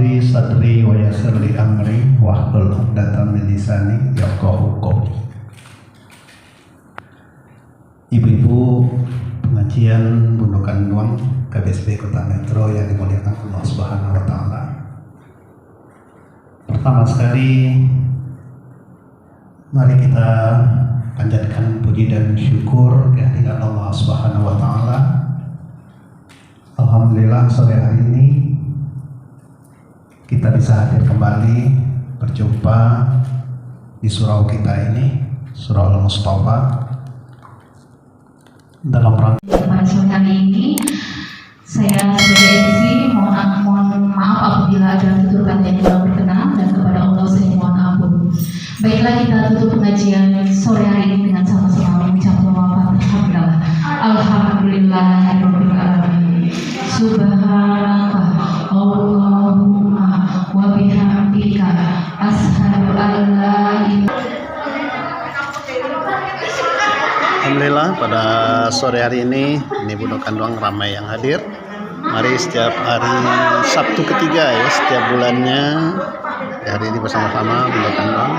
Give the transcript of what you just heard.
li sadri wa yassir li amri wahlul 'uqdatam min lisani yafqahu qawli. Ibu-ibu pengajian Bundukan Nuang KBSP Kota Metro yang dimuliakan Allah Subhanahu wa taala. Pertama sekali mari kita panjatkan puji dan syukur kehadirat Allah Subhanahu wa taala. Alhamdulillah sore hari ini kita bisa hadir kembali berjumpa di surau kita ini, Surau Al-Mustafa, dalam rangka pada sore hari ini. Saya sebagai MC mohon maaf apabila ada tuturan yang kurang berkenan, dan kepada Allah saya mohon ampun. Baiklah, kita tutup pengajian sore hari ini dengan sama-sama mengucapkan Alhamdulillahirabbil alamin. Subhanallah Allahumma wa bihamdika asyhadu an la ilaha. Alhamdulillah pada sore hari ini Bundukan Nuang ramai yang hadir. Mari setiap hari Sabtu ketiga ya setiap bulannya, hari ini bersama-sama Bundukan Nuang.